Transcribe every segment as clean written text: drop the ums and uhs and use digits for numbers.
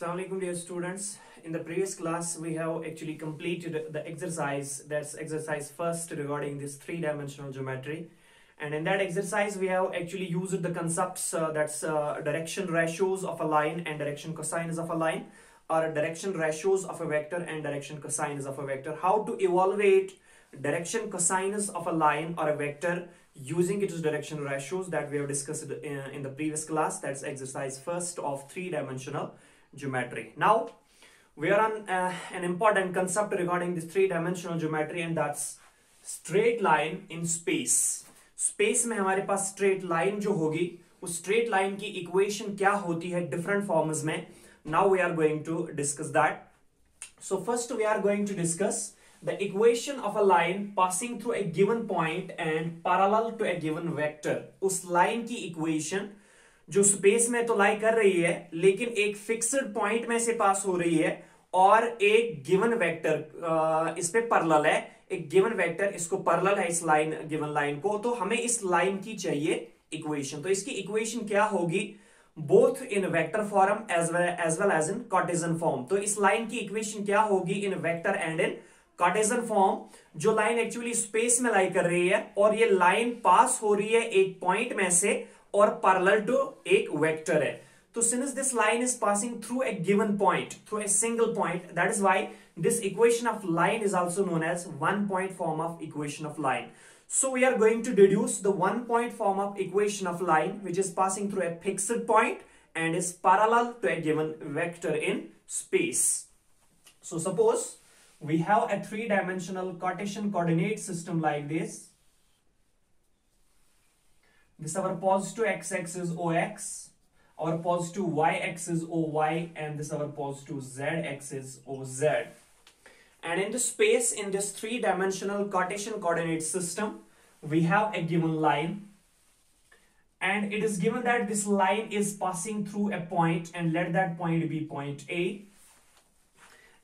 Assalamu alaikum dear students. In the previous class we have actually completed the exercise, that's exercise first regarding this three-dimensional geometry, and in that exercise we have actually used the concepts that's direction ratios of a line and direction cosines of a line, or direction ratios of a vector and direction cosines of a vector. How to evaluate direction cosines of a line or a vector using its direction ratios, that we have discussed in the previous class. That's exercise first of three-dimensional geometry. Now we are on an important concept regarding this three-dimensional geometry, and that's straight line in space. Space में हमारे पास straight line जो होगी, उस straight line की equation क्या होती है different forms में. Now we are going to discuss that. So first we are going to discuss the equation of a line passing through a given point and parallel to a given vector. उस line की equation जो space में तो लाई कर रही है, लेकिन एक फिक्स्ड पॉइंट में से पास हो रही है और एक गिवन वेक्टर इस पे पैरेलल है. एक गिवन वेक्टर इसको पैरेलल है इस लाइन, गिवन लाइन को. तो हमें इस लाइन की चाहिए इक्वेशन. तो इसकी इक्वेशन क्या होगी, both in vector form as well as in Cartesian form. तो इस लाइन की इक्वेशन क्या होगी in vector and in Cartesian form. जो लाइन एक्चुअली स्पेस में लाई कर रही है और ये लाइन पास हो रही है एक पॉइंट में से और पैरेलल टू एक वेक्टर है. तो since this line is passing through a given point, through a single point, that is why this equation of line is also known as one point form of equation of line. So we are going to deduce the one point form of equation of line which is passing through a fixed point and is parallel to a given vector in space. So suppose we have a three-dimensional Cartesian coordinate system like this. This our positive x-axis OX, our positive y-axis OY, and this our positive z-axis OZ. And in the space, in this three-dimensional Cartesian coordinate system, we have a given line, and it is given that this line is passing through a point, and let that point be point A.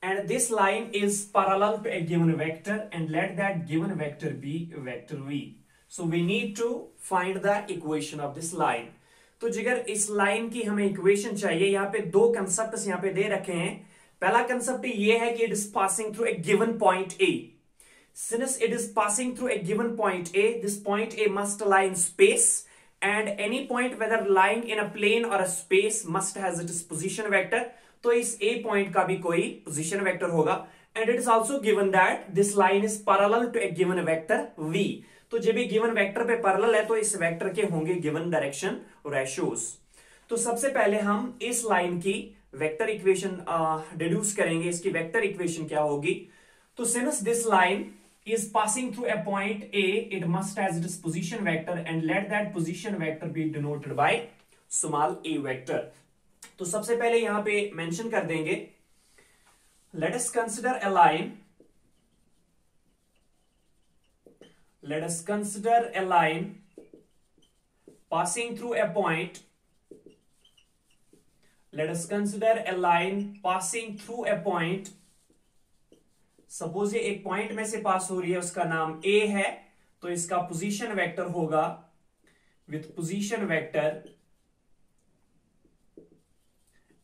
And this line is parallel to a given vector, and let that given vector be vector v. So we need to find the equation of this line. तो जिगर इस line की हमें equation चाहिए, यहाँ पे दो concept यहाँ पे दे रखे हैं. पहला कंसेप्ट ये है कि it is passing through a given point A. Since it is passing through a given point A, this point A must lie in space, and any point whether lying in a plane or a space must has its position vector. तो इस ए point का भी कोई position vector होगा. And it is also given that this line is parallel to a given vector v. तो जब ये given vector पे पैरेलल है तो इस वेक्टर के होंगे गिवन डायरेक्शन रेशियोज. तो सबसे पहले हम इस लाइन की वेक्टर इक्वेशन डिड्यूस करेंगे. इसकी वेक्टर इक्वेशन क्या होगी, तो since this line is passing through a point A, it must has its position vector, and let that position vector be denoted by small A vector. तो सबसे पहले यहां पे मेंशन कर देंगे, let us consider a line, let us consider a line passing through a point. Let us consider a line passing through a point. Suppose ये एक point में से पास हो रही है, उसका नाम A है, तो इसका पोजीशन वेक्टर होगा with position vector,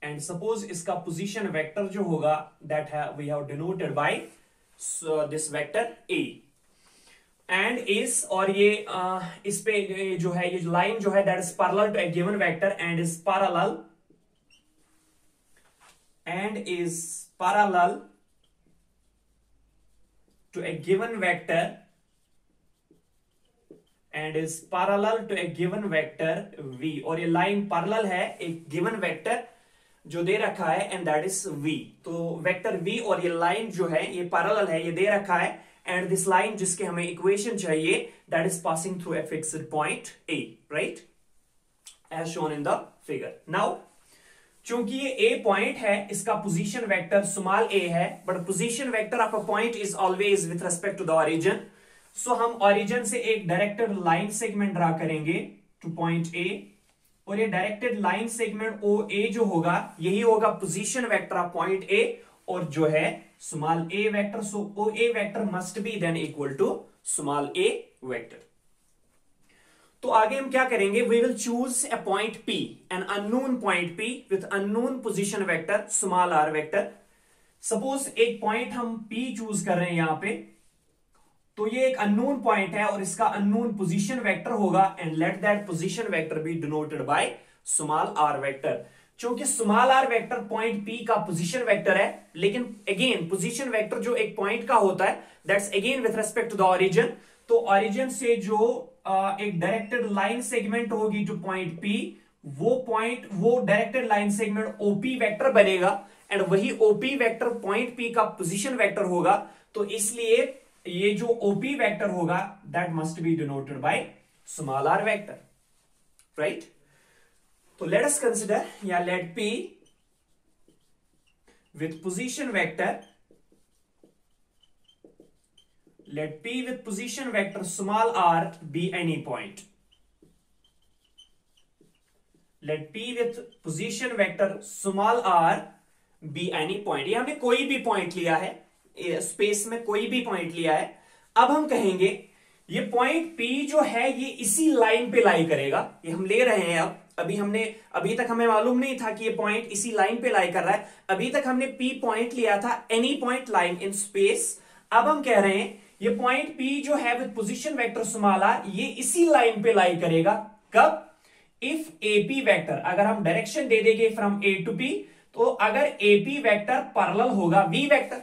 and suppose इसका पोजीशन वेक्टर जो होगा that we have denoted by this vector A. एंड इस और ये इस पे जो है ये लाइन जो है that is parallel to a given vector and is parallel to a given vector and is parallel to a given vector v. और ये लाइन पैरेलल है एक गिवन वेक्टर जो दे रखा है एंड दैट इज v. तो वेक्टर v और ये लाइन जो है ये पैरेलल है, ये दे रखा है, and this line जिसके हमें इक्वेशन चाहिए that is passing through a fixed point A, right, as shown in the figure. Now चूंकि ये A पॉइंट है, इसका पोजीशन वेक्टर स्मॉल a है, but position vector of a point is always with respect to the origin. So हम origin से एक directed line segment draw करेंगे to point A, और ये डायरेक्टेड लाइन सेगमेंट OA जो होगा यही होगा position vector of point A और जो है small a vector. So OA vector must be then equal to small a vector. तो आगे हम क्या करेंगे, we will choose a point P, an unknown point P with unknown position vector small r vector. Suppose एक point हम P choose कर रहे हैं यहां पे, तो ये एक अननोन पॉइंट है और इसका अननोन पोजीशन वेक्टर होगा, and let that position vector be denoted by small r vector. क्योंकि small r vector point P का पोजीशन वेक्टर है, लेकिन अगेन पोजीशन वेक्टर जो एक पॉइंट का होता है that's again with respect to the origin. तो ओरिजिन से जो एक डायरेक्टेड लाइन सेगमेंट होगी टू पॉइंट P, वो directed line segment OP vector बनेगा, एंड वही OP वेक्टर पॉइंट P का पोजीशन वेक्टर होगा। तो इसलिए ये जो OP वेक्टर होगा that must be denoted by small r vector, right. तो लेट अस कंसिडर, या let P with position vector, let P with position vector small r be any point. Let P with position vector small r be any point. ये हमने कोई भी point लिया है, space में कोई भी पॉइंट लिया है। अब हम कहेंगे ये पॉइंट P जो है ये इसी लाइन पे लाई करेगा, ये हम ले रहे हैं। अभी तक हमें मालूम नहीं था कि ये पॉइंट इसी लाइन पे लाई कर रहा है। अभी तक हमने P पॉइंट लिया था any point line in space. अब हम कह रहे हैं ये पॉइंट P जो है with position vector small r, ये इसी लाइन पे लाई करेगा। कब? इफ AP वेक्टर, अगर हम डायरेक्शन दे देंगे फ्रॉम A टू P, तो अगर AP वेक्टर पैरेलल होगा V वेक्टर,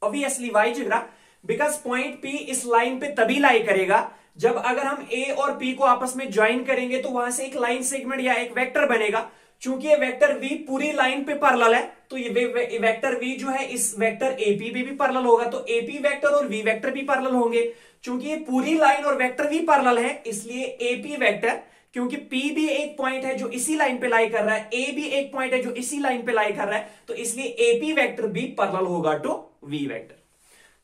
ऑब्वियसली वाई जिग्रा, बिकॉज पॉइंट P इस लाइन पे तभी लाई करेगा जब अगर हम A और P को आपस में ज्वाइन करेंगे तो वहां से एक लाइन सेगमेंट या एक वेक्टर बनेगा। चूंकि ये वेक्टर V पूरी लाइन पे पैरेलल है, तो ये वेक्टर V जो है इस वेक्टर AP पे भी पैरेलल होगा, तो AP वेक्टर और V वेक्टर भी पैरेलल होंगे। चूंकि ये पूरी लाइन और वेक्टर भी पैरेलल है, इसलिए AP वेक्टर, क्योंकि P भी एक पॉइंट है जो इसी लाइन पे लाई कर रहा है, A भी एक पॉइंट है जो इसी लाइन पे लाई कर रहा है, तो इसलिए AP वेक्टर भी पैरेलल होगा टू V वेक्टर।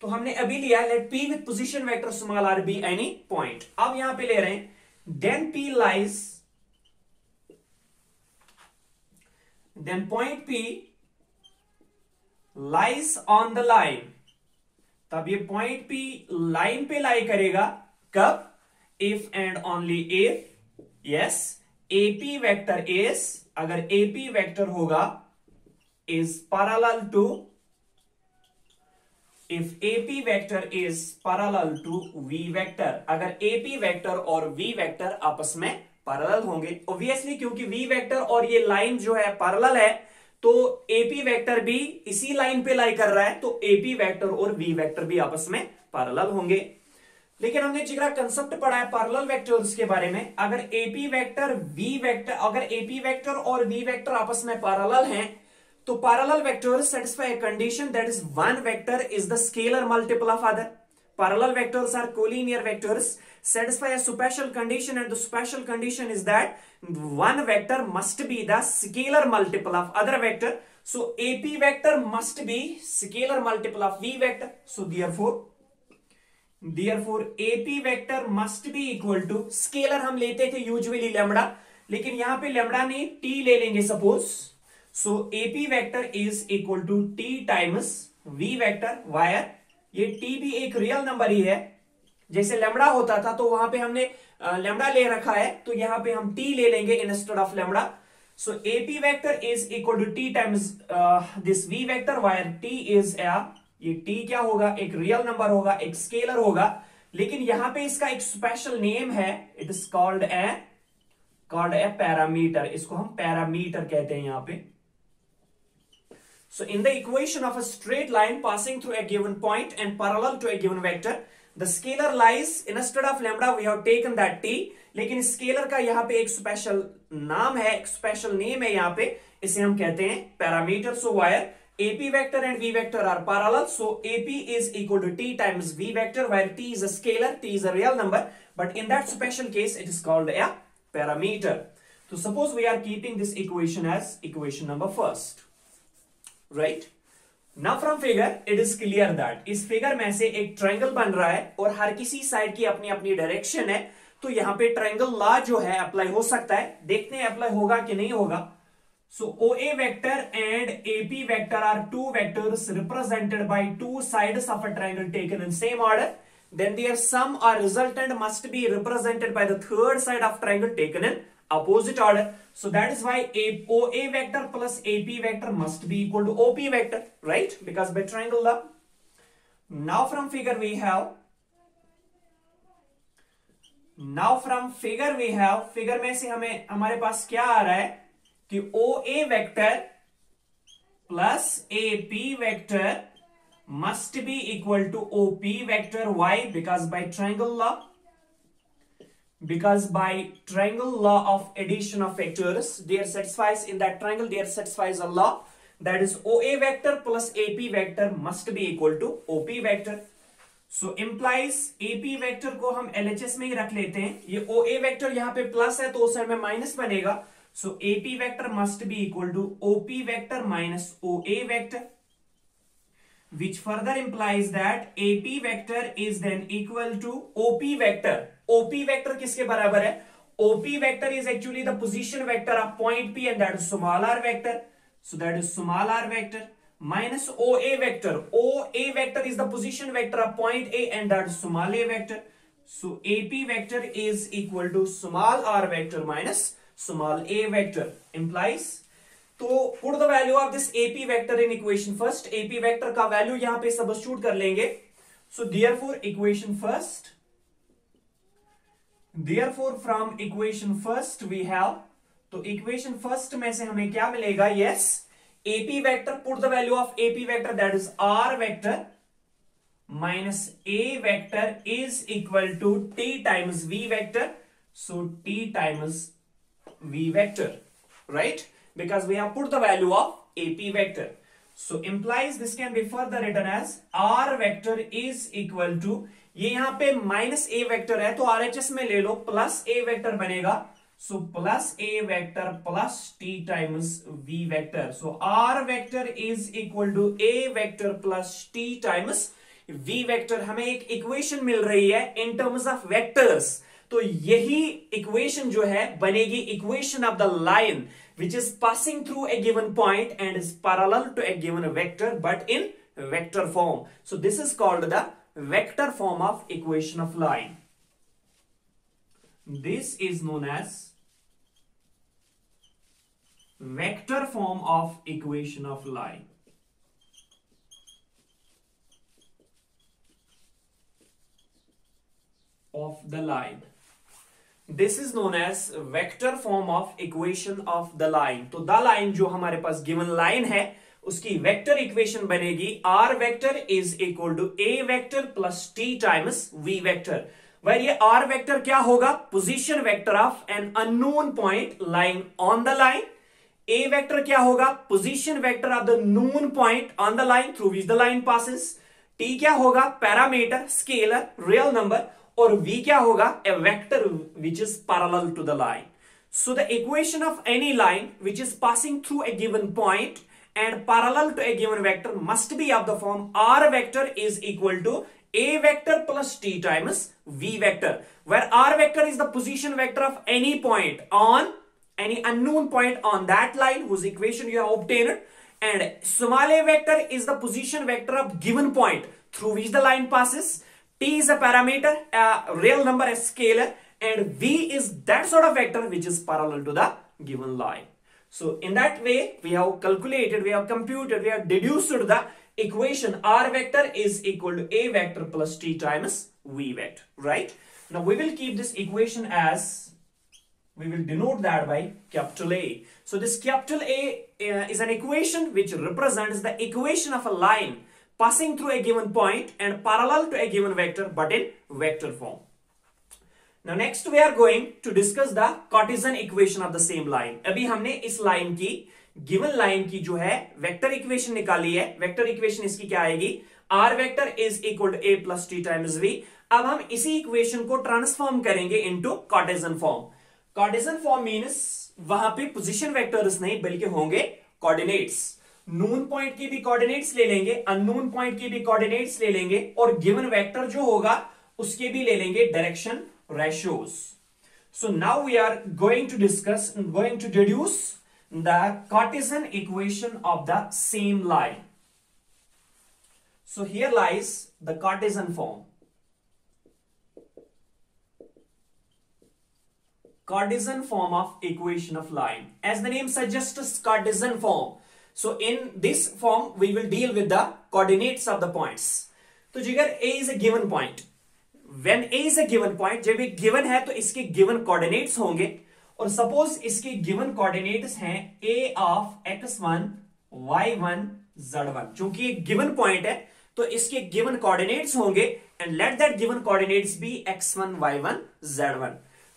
तो हमने अभी लिया let P with position vector small r be any point. अब यहां पे ले रहे हैं then point P lies on the line. तब ये पॉइंट P लाइन पे लाई करेगा। कब? If and only if, yes, AP vector is, अगर AP वेक्टर होगा is parallel to, if AP vector is parallel to V vector, अगर AP vector और V vector आपस में पैरेलल होंगे, ऑब्वियसली क्योंकि V वेक्टर और ये लाइन जो है पैरेलल है, तो AP वेक्टर भी इसी लाइन पे लाई कर रहा है, तो AP वेक्टर और V वेक्टर भी आपस में पैरेलल होंगे। लेकिन हमने जिगरा कंसेप्ट पढ़ा है पैरेलल वेक्टर्स के बारे में। अगर AP वेक्टर अगर AP वेक्टर और V वेक्टर आपस में पैरेलल हैं, तो parallel vectors satisfy a condition, that is one vector is the scalar multiple of other. Parallel vectors are collinear vectors, satisfy a special condition, and the special condition is that one vector must be the scalar multiple of other vector. So AP vector must be scalar multiple of V vector. So therefore AP vector must be equal to, scalar हम लेते थे usually lambda, लेकिन यहां पे lambda नहीं t ले लेंगे suppose. So AP vector is equal to T times V vector, wire ये T भी एक रियल नंबर ही है, जैसे लैम्बडा होता था तो वहां पे हमने लैम्बडा ले रखा है, तो यहां पे हम T ले लेंगे instead of lambda. So AP vector is equal to T times this V vector, wire T is a, ये T क्या होगा, एक रियल नंबर होगा, एक स्केलर होगा, लेकिन यहां पे इसका एक स्पेशल नेम है, it is called A parameter. इसको हम पैरामीटर कहते हैं यहां पे। So in the equation of a straight line passing through a given point and parallel to a given vector, the scalar lies, instead of lambda we have taken that T, लेकिन scalar का यहाँ पे एक special नाम है, एक special name है यहाँ पे, इसे हम कहते हैं parameter. So where AP vector and V vector are parallel, so AP is equal to T times V vector, where T is a scalar, T is a real number, but in that special case it is called a parameter. So suppose we are keeping this equation as equation number first. Right now from figure it is clear that इस figure में से एक triangle बन रहा है और हर किसी side की अपनी अपनी डायरेक्शन है, तो यहां पे ट्रायंगल लॉ जो है अप्लाई हो सकता है। देखते हैं अप्लाई होगा कि नहीं होगा। So OA vector and AP vector are two vectors represented by two sides of a triangle taken in same order. then their sum or resultant must be represented by the third side of triangle taken in opposite order. So that is why OA vector plus AP vector must be equal to OP vector, right? Because by triangle law. Now from figure we have, figure में से हमें हमारे पास क्या आ रहा है कि OA vector plus AP vector must be equal to OP vector. Why? Because by triangle law of addition of vectors, there satisfies in that triangle, there satisfies a law, that is OA vector plus AP vector must be equal to OP vector. So implies AP vector को हम LHS में ही रख लेते हैं. ये OA vector यहाँ पे plus है तो उस साइड में माइनस बनेगा. So AP vector must be equal to OP vector minus OA vector, which further implies that AP vector is then equal to OP vector. OP vector किसके बराबर है? OP vector is actually the position vector of point P, and that is small r vector. So that is small r vector minus OA vector. OA vector is the position vector of point A, and that is small a vector. So AP vector is equal to small r vector minus small a vector. Implies, तो put the value of this AP vector in equation first. AP vector का value यहां पे substitute कर लेंगे. So therefore from equation first we have, तो equation first में से हमें क्या मिलेगा? Yes, AP vector, put the value of AP vector, that is R vector minus A vector is equal to T times V vector. So T times V vector, right? Because we have put the value of AP vector. So implies this can be further written as R vector is equal to, ये यहाँ पे minus A vector है तो RHS में ले लो, plus A vector बनेगा. So plus A vector plus T times V vector. So R vector is equal to A vector plus T times V vector. हमें एक इक्वेशन मिल रही है इन टर्म्स ऑफ वेक्टर्स. तो यही equation जो है बनेगी equation of the line which is passing through a given point and is parallel to a given vector but in vector form. So this is called the vector form of equation of line. This is known as vector form of equation of line. Of the line. This is known as vector form of equation of the line. तो the line जो हमारे पास given line है उसकी vector equation बनेगी R vector is equal to A vector plus T times V vector. Where ये R vector क्या होगा? Position vector of an unknown point lying on the line. A vector क्या होगा? Position vector of the known point on the line through which the line passes. T क्या होगा? Parameter, scalar, real number. और V क्या होगा? A vector which is parallel to the line. So the equation of any line which is passing through a given point and parallel to a given vector must be of the form R vector is equal to A vector plus T times V vector, where R vector is the position vector of any point on any unknown point on that line whose equation you have obtained, and small a vector is the position vector of given point through which the line passes. T is a parameter, a real number, a scalar, and V is that sort of vector which is parallel to the given line. So in that way, we have calculated, we have computed, we have deduced the equation R vector is equal to A vector plus T times V vector, right? Now we will keep this equation as, we will denote that by capital A. So this capital A is an equation which represents the equation of a line passing through a given point and parallel to a given vector but in vector form. Now next we are going to discuss the Cartesian equation of the same line. अभी हमने इस line की, given line की जो है vector equation निकाली है. Vector equation इसकी क्या आएगी? R vector is equal to A plus T times V. अब हम इसी इक्वेशन को ट्रांसफॉर्म करेंगे into Cartesian form. Cartesian form means वहां पे पोजीशन वेक्टर्स नहीं बल्कि होंगे कोऑर्डिनेट्स. नोन पॉइंट की भी कोऑर्डिनेट्स ले लेंगे, अननोन पॉइंट की भी कोऑर्डिनेट्स ले लेंगे, और गिवन वेक्टर जो होगा उसके भी ले लेंगे direction ratios. So now we are going to deduce the Cartesian equation of the same line. So here lies the Cartesian form. Cartesian form of equation of line. As the name suggests, Cartesian form. So in this form we will deal with the coordinates of the points. तो जिगर A is a given point. When A is a given point, जब ये given है तो इसके given coordinates होंगे, और suppose इसके given coordinates हैं A of x1, y1, z1. चूंकि ये given point है तो इसके given coordinates होंगे, and let that given coordinates be x1, y1, z1.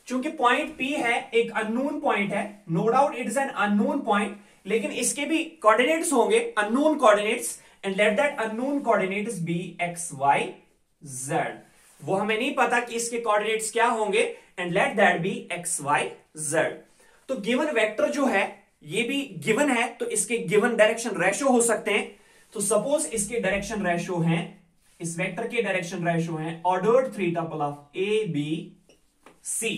चूंकि पॉइंट P है एक अननोन पॉइंट है, no doubt it is an unknown point, लेकिन इसके भी कोऑर्डिनेट्स होंगे unknown coordinates, and let that unknown coordinates be x y z. वो हमें नहीं पता कि इसके कोऑर्डिनेट्स क्या होंगे, and let that be x y z. तो गिवन वेक्टर जो है ये भी गिवन है, तो इसके गिवन डायरेक्शन रेशो हो सकते हैं. तो सपोज इसके डायरेक्शन रेशो हैं, इस वेक्टर के डायरेक्शन रेशो हैं ordered three tuple of a b C,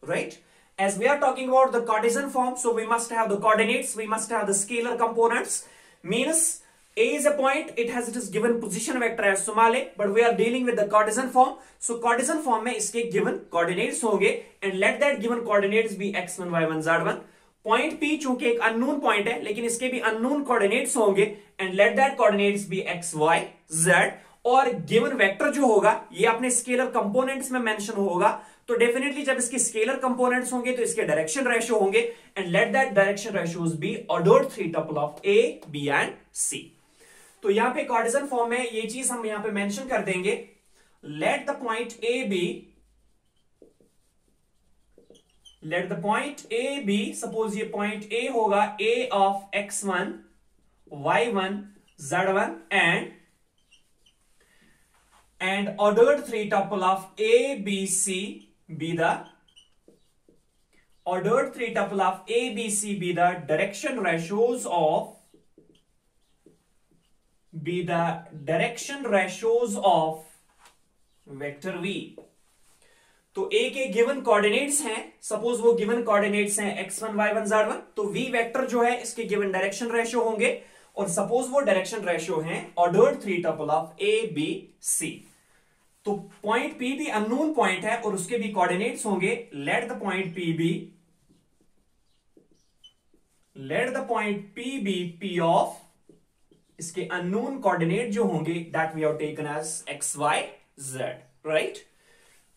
right? As we are talking about the Cartesian form, so we must have the coordinates, we must have the scalar components. Means A is a point, it has its given position vector as small a, but we are dealing with the Cartesian form. So Cartesian form में इसके given coordinates होंगे, and let that given coordinates be x1, y1, z1. Point P चूंकि एक unknown point है, लेकिन इसके भी unknown coordinates होंगे, and let that coordinates be x, y, z. और गिवन वेक्टर जो होगा ये अपने स्केलर कंपोनेंट्स में मेंशन होगा, तो डेफिनेटली जब इसके स्केलर कंपोनेंट्स होंगे तो इसके डायरेक्शन रेशियो होंगे, and let that direction ratios be ordered three tuple of a b and c. तो यहां पे कार्टेशियन फॉर्म में ये चीज हम यहां पे मेंशन कर देंगे. Let the point A be suppose ये पॉइंट ए होगा A of x1, y1, z1 and ordered three tuple of A, B, C be the direction ratios of vector V. तो A के गिवन कोऑर्डिनेट्स हैं, suppose वो given coordinates हैं x1, y1, z1, तो V vector जो है इसके given direction ratio होंगे, और सपोज वो डायरेक्शन रेशियो हैं ordered three tuple of A, B, C. तो पॉइंट P भी अननोन पॉइंट है और उसके भी कोऑर्डिनेट्स होंगे. Let the point P be P of इसके अननोन कोऑर्डिनेट जो होंगे that we have taken as x, y, z, right.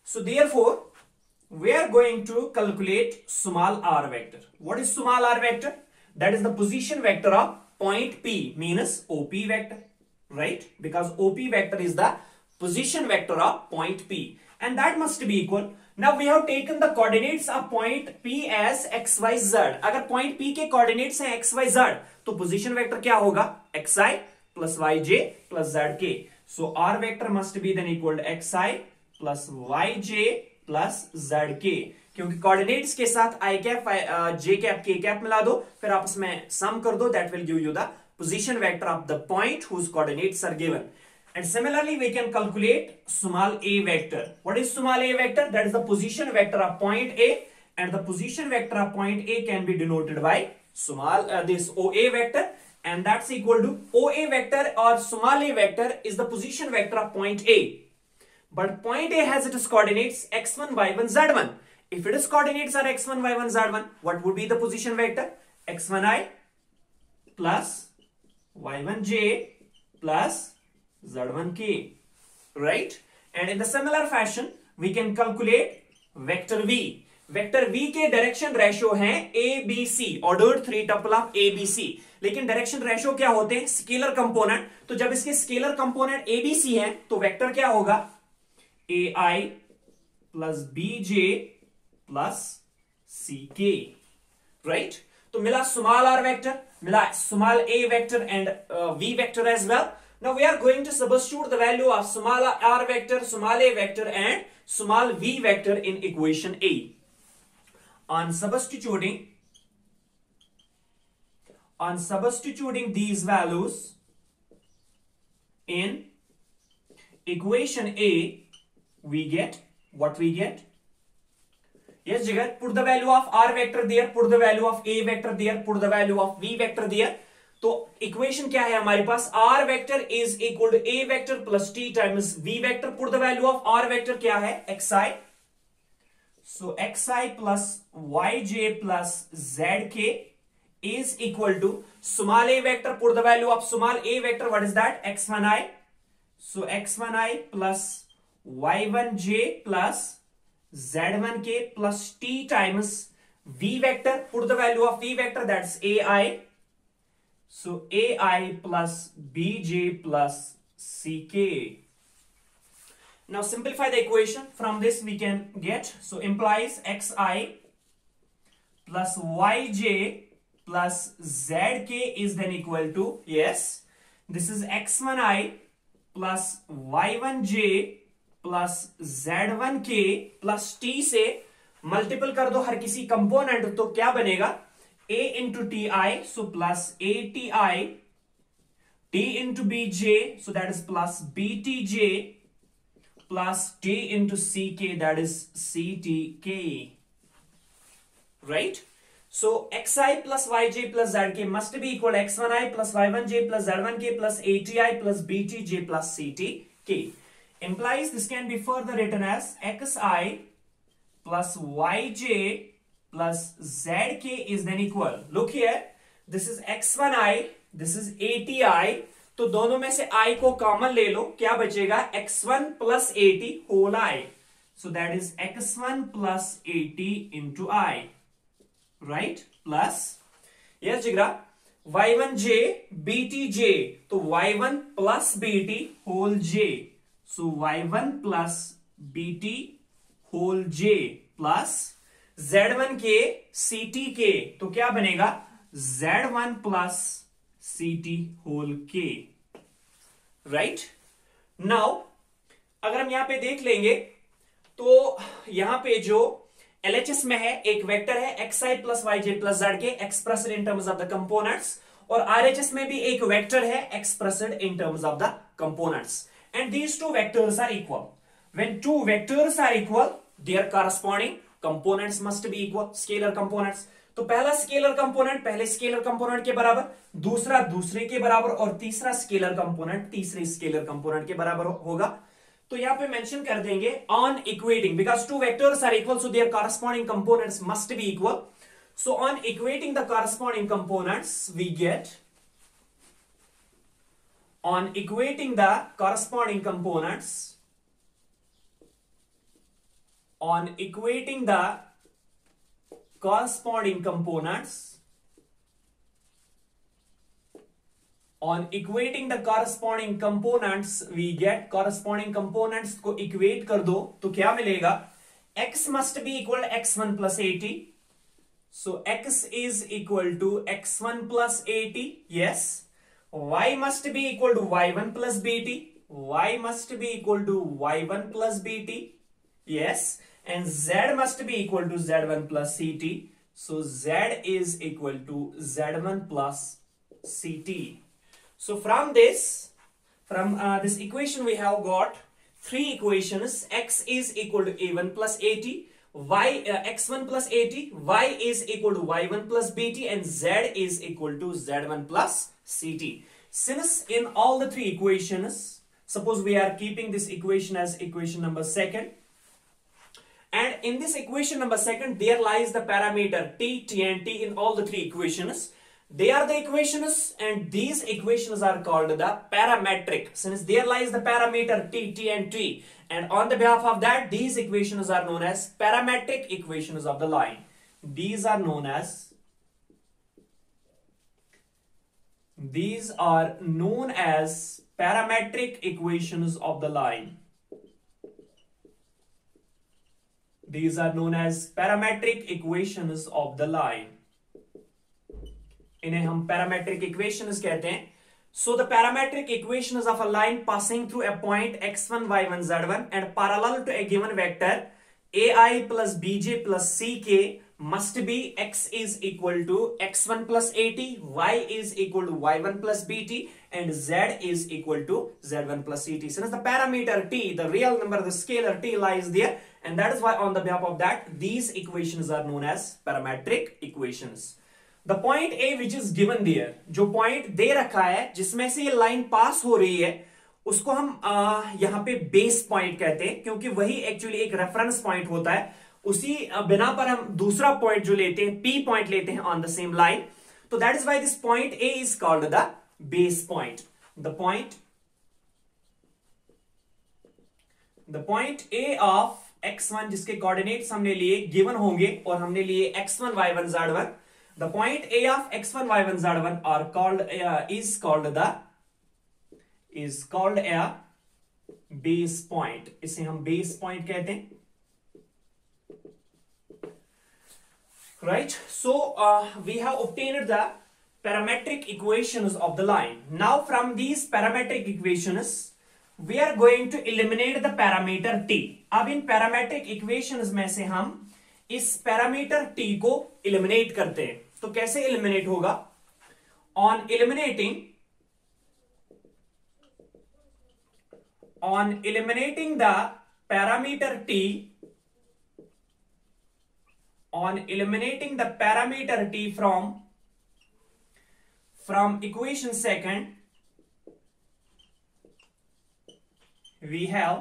So therefore we are going to calculate small r vector. What is small r vector? That is the position vector of point P, means OP vector, right? Because OP vector is the position vector of point P, and that must be equal. Now we have taken the coordinates of point P as x, y, z. अगर point P के coordinates हैं x, y, z, तो position vector क्या होगा? xi plus yj plus zk. So r vector must be then equal to xi plus yj plus zk, क्योंकि कोऑर्डिनेट्स के साथ i cap j cap k cap मिला दो, फिर आपस में सम कर दो, that will give you the position vector of the point whose coordinates are given. And similarly we can calculate small a vector. What is small a vector? That is the position vector of point A, and the position vector of point A can be denoted by small this OA vector, and that's equal to OA vector or small a vector is the position vector of point A. But point A has its coordinates x1, y1, z1. If its coordinates are x1, y1, z1, what would be the position vector? x1i plus y1j plus z1k, right? And in the similar fashion, we can calculate vector v. Vector v के direction ratio हैं a b c, ordered three tuple of a b c. लेकिन डायरेक्शन रेशियो क्या होते हैं? Scalar component. तो जब इसके scalar component a b c हैं, तो वेक्टर क्या होगा? ai plus bj plus ck, right? तो मिला स्मॉल r वेक्टर, मिला small a vector and v vector as well. Now we are going to substitute the value of small r vector, small a vector and small v vector in equation A. On substituting these values in equation A, we get what we get. Yes, Jigar, put the value of r vector there, put the value of a vector there, put the value of v vector there. तो equation क्या है हमारे पास? r vector is equal to a vector plus t times v vector. Put the value of r vector क्या है? xi. So xi plus yj plus zk is equal to small a vector. Put the value of small a vector. What is that? x1i. So x1i plus y1j plus z1k plus t times v vector. Put the value of v vector. That's ai. So ai plus bj plus ck. Now simplify the equation. From this we can get, so implies xi plus yj plus zk is then equal to, yes, this is x1i plus y1j plus z1k plus t से multiple कर दो हर किसी component, तो क्या बनेगा? a into ti, so plus ati, t into bj, so that is plus btj plus t into ck, that is ctk, right? So xi plus yj plus zk must be equal to x1i plus y1j plus z1k plus ati plus btj plus ctk. Implies this can be further written as xi plus yj plus zk is then equal. Look here, this is x1i, this is ati, तो दोनों में से i को common ले लो, क्या बचेगा? x1 plus at whole i. So that is x1 plus at into i, right? Plus, yes जिगरा, y1j btj, तो y1 plus bt whole j. So y1 plus bt whole j plus z1k ctk, तो क्या बनेगा? z1 plus ct whole k, right? Now अगर हम यहां पे देख लेंगे तो यहां पे जो LHS में है एक वेक्टर है xi plus yj plus zk expressed in terms of the components, और RHS में भी एक वेक्टर है expressed in terms of the components, and these two vectors are equal. When two vectors are equal, their corresponding components must be equal. Scalar components, तो पहला scalar component पहले scalar component के बराबर, दूसरा दूसरे के बराबर, और तीसरा स्केलर कंपोनेंट तीसरे स्केलर कंपोनेंट के बराबर होगा. तो यहां पे मेंशन कर देंगे on equating, because two vectors are equal so their corresponding components must be equal. So on equating the corresponding components we get, on equating the corresponding components, on equating the corresponding components, on equating the corresponding components we get, corresponding components को equate कर दो तो क्या मिलेगा? x must be equal to x1 plus at. So x is equal to x1 plus at, yes. Y must be equal to y1 plus bt, y must be equal to y1 plus bt, yes. And z must be equal to z1 plus ct, so z is equal to z1 plus ct. So from this equation we have got three equations. X is equal to a1 plus at, x1 plus at, y is equal to y1 plus bt, and z is equal to z1 plus ct. Since in all the three equations, suppose we are keeping this equation as equation number second, and in this equation number second there lies the parameter t, t and t in all the three equations. They are the equations, and these equations are called the parametric, since there lies the parameter t, t and t, and on the behalf of that these equations are known as parametric equations of the line. These are known as parametric equations of the line. These are known as parametric equations of the line. इन्हें हम parametric equations कहते हैं. So the parametric equations of a line passing through a point x1, y1, z1 and parallel to a given vector ai plus bj plus ck must be x is equal to x1 plus at, y is equal to y1 plus bt, and z is equal to z1 plus ct. Since the parameter t, the real number, the scalar t lies there, and that is why on the behalf of that these equations are known as parametric equations. The point A which is given there, जो point दे रखा है जिसमें से ये line पास हो रही है, उसको हम यहाँ पे बेस पॉइंट कहते हैं, क्योंकि वही एक्चुअली एक रेफरेंस पॉइंट होता है. उसी बिना पर हम दूसरा पॉइंट जो लेते हैं, P पॉइंट लेते हैं ऑन द सेम लाइन, तो that is why this point A is called the base point. The point A of x1 जिसके कोऑर्डिनेट्स हमने लिए गिवन होंगे और हमने लिए x1 y1 z1. The point A of x1 y1 z1 are called is called a base point. इसे हम base point कहते हैं. Right, so we have obtained the parametric equations of the line. Now from these parametric equations we are going to eliminate the parameter t. अब इन parametric equations में से हम इस parameter t को eliminate करते हैं. तो कैसे eliminate होगा? On eliminating the parameter t, on eliminating the parameter t from equation second, we have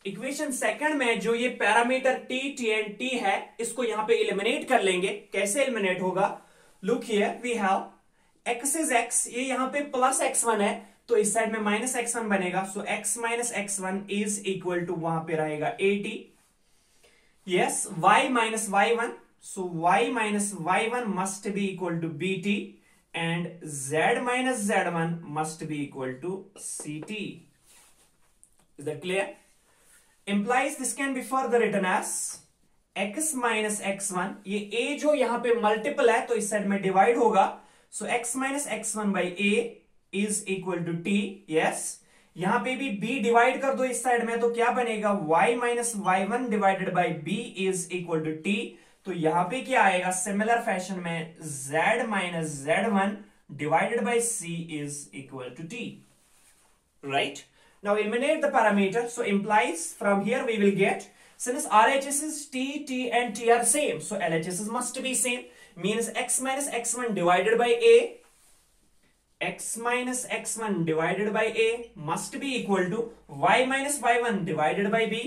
equation second में जो ये parameter t, t and t है, इसको यहां पे एलिमिनेट कर लेंगे. कैसे एलिमिनेट होगा? Look here, we have x is x, ये यहां पे प्लस x1 है तो इस साइड में माइनस x1 बनेगा. So x minus x1 is equal to वहां पे रहेगा at. Yes, y minus y1, so y minus y1 must be equal to bt and z minus z1 must be equal to ct. Is that clear? Implies this can be further written as x minus x1. ये a जो यहाँ पे multiple है तो इस side में divide होगा. So x minus x1 by a is equal to t. Yes. यहां पे भी b डिवाइड कर दो इस साइड में तो क्या बनेगा? y minus y1 divided by b is equal to t. तो यहां पे क्या आएगा? सिमिलर फैशन में z minus z1 divided by c is equal to t. Right, now eliminate the parameter. So implies from here we will get, since RHS's t, t and t are same, so LHS's must be same. Means x minus x1 divided by a, x minus x1 divided by a must be equal to y minus y1 divided by b.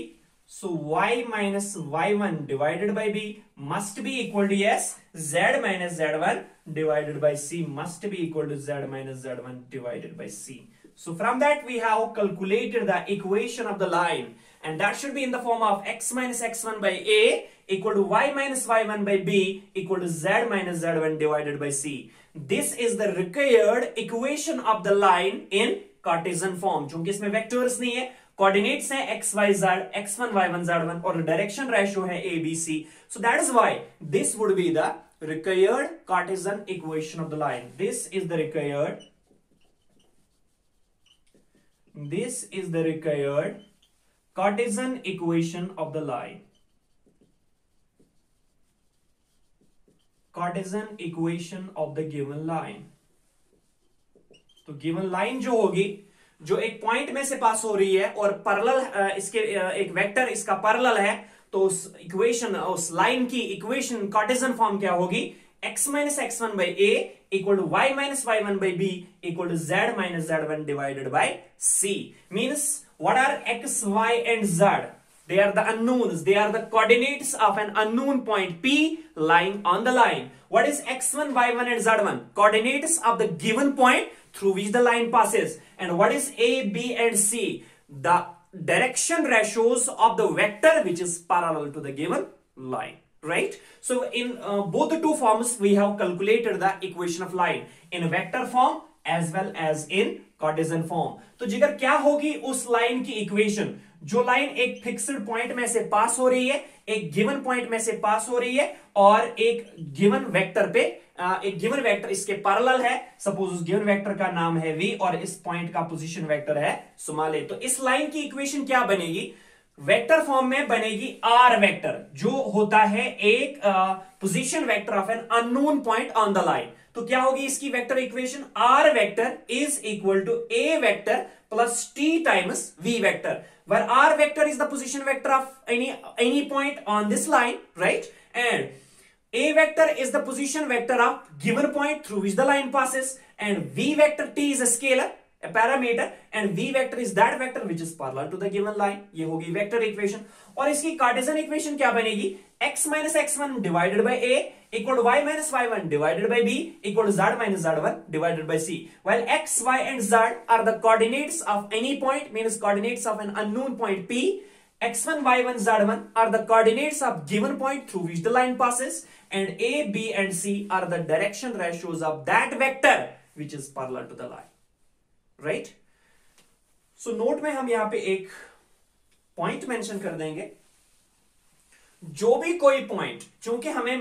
So y minus y1 divided by b must be equal to, yes, z minus z1 divided by c must be equal to z minus z1 divided by c. So from that we have calculated the equation of the line, and that should be in the form of x minus x1 by a equal to y minus y1 by b equal to z minus z1 divided by c. This is the required equation of the line in Cartesian form. चूंकि इसमें vectors नहीं है, coordinates हैं x y z, x1 y1 z1 और direction ratio है a b c. So that is why this would be the required Cartesian equation of the line. This is the required Cartesian equation of the line. Cartesian equation of the given line. तो given line जो होगी, जो एक point में से पास हो रही है और पैरेलल इसके एक वेक्टर इसका पैरेलल है, तो उस इक्वेशन, उस लाइन की इक्वेशन कार्टेशियन फॉर्म क्या होगी? x minus x1 by a equal to y minus y1 by b equal to z minus z1 divided by c. Means what are x, y and z? They are the unknowns. They are the coordinates of an unknown point P lying on the line. What is x1, y1 and z1? Coordinates of the given point through which the line passes. And what is a, b and c? The direction ratios of the vector which is parallel to the given line. Right? So in both the two forms we have calculated the equation of line in vector form as well as in Cartesian form. तो जिगर क्या होगी उस line की equation? जो line एक fixed point में से पास हो रही है, एक गिवन पॉइंट में से पास हो रही है और एक गिवन वेक्टर पे, एक गिवन वेक्टर इसके पैरेलल है. सपोज उस गिवन वेक्टर का नाम है v और इस पॉइंट का पोजीशन वेक्टर है सुमाले. तो इस लाइन की इक्वेशन क्या बनेगी? वेक्टर फॉर्म में बनेगी आर वेक्टर, जो होता है एक position vector of an unknown point on the line. तो क्या होगी इसकी vector equation? R vector is equal to a vector plus t times v vector, where r vector is the position vector of any point on this line, right? And a vector is the position vector of given point through which the line passes, and v vector t is a scalar, a parameter and v vector is that vector which is parallel to the given line. ये होगी vector equation. और इसकी Cartesian equation क्या बनेगी? x minus x1 divided by a equal to y minus y1 divided by b equal to z minus z1 divided by c. While x, y and z are the coordinates of any point, means coordinates of an unknown point p, x1, y1, z1 are the coordinates of given point through which the line passes, and a, b and c are the direction ratios of that vector which is parallel to the line. Right? So note में हम यहाँ पे एक point mention कर देंगे. जो भी कोई पॉइंट, चूंकि हमें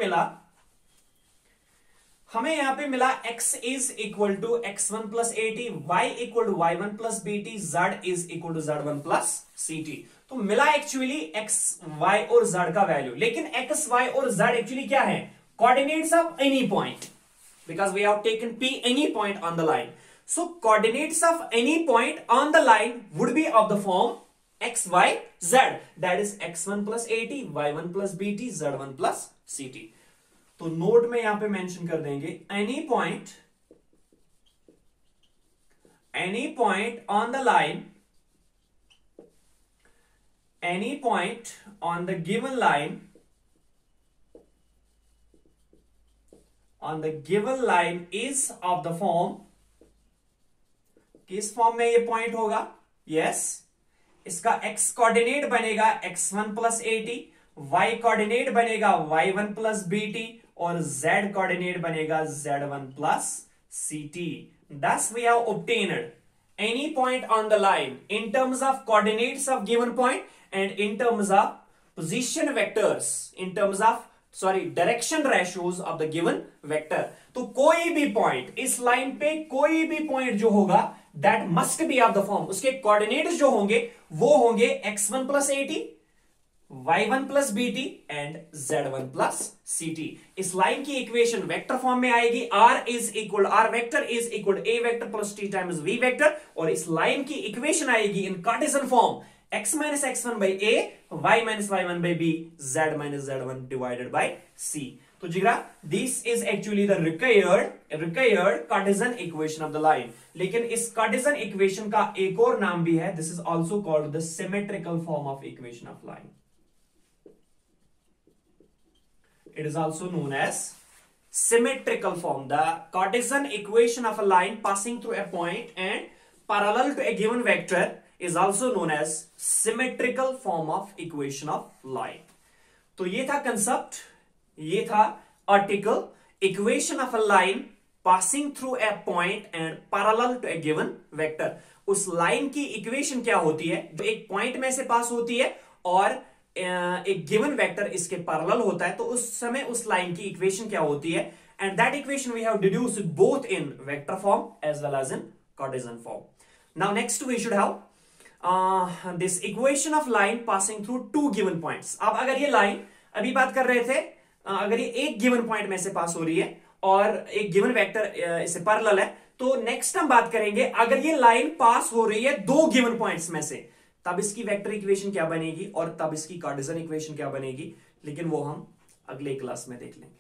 यहां पे मिला x is equal to x1 plus at, y equal to y1 plus bt, z is equal to z1 plus ct. तो मिला एक्चुअली x, y और z का वैल्यू. लेकिन x, y और z एक्चुअली क्या है? Coordinates of any point, because we have taken p any point on the line. So coordinates of any point on the line would be of the form x, y, z. That is x1 plus at, y1 plus bt, z1 plus ct. तो note में यहां पे mention कर देंगे any point on the line, any point on the given line, is of the form. किस form में ये point होगा? यस, इसका x कोऑर्डिनेट बनेगा x1 plus at, y coordinate बनेगा y1 प्लस bt और z कोऑर्डिनेट बनेगा z1 plus ct. Thus we have obtained any point on the line in terms of coordinates of given point and in terms of position vectors, in terms of direction ratios of the given vector. तो कोई भी point इस line पे, कोई भी point जो होगा that must be of the form, उसके कोऑर्डिनेट्स जो होंगे वो होंगे x1 plus at, y1 plus bt and z1 plus ct. इस लाइन की इक्वेशन वेक्टर फॉर्म में आएगी. r vector is equal a vector plus t times v vector. और इस लाइन की इक्वेशन आएगी in Cartesian form x minus x1 by a, y minus y1 by b, z minus z1 divided by c. तो जिगरा, this is actually the required Cartesian equation of the line. लेकिन इस Cartesian equation का एक और नाम भी है. This is also called the symmetrical form of equation of line. It is also known as symmetrical form. The Cartesian equation of a line passing through a point and parallel to a given vector is also known as symmetrical form of equation of line. तो ये था concept, ये था article. Equation of a line passing through a point and parallel to a given vector. उस line की equation क्या होती है? जो एक पॉइंट में से पास होती है और एक गिवन वेक्टर इसके पैरेलल होता है, तो उस समय उस लाइन की इक्वेशन क्या होती है? And that equation we have deduced both in vector form as well as in Cartesian form. Now next we should have this equation of line passing through two given points. अब अगर ये line, अभी बात कर रहे थे, अगर ये एक गिवन पॉइंट में से पास हो रही है और एक गिवन वेक्टर इससे पैरेलल है, तो नेक्स्ट हम बात करेंगे अगर ये लाइन पास हो रही है दो गिवन पॉइंट्स में से, तब इसकी वेक्टर इक्वेशन क्या बनेगी और तब इसकी कार्टेशियन इक्वेशन क्या बनेगी. लेकिन वो हम अगले क्लास में देख लेंगे.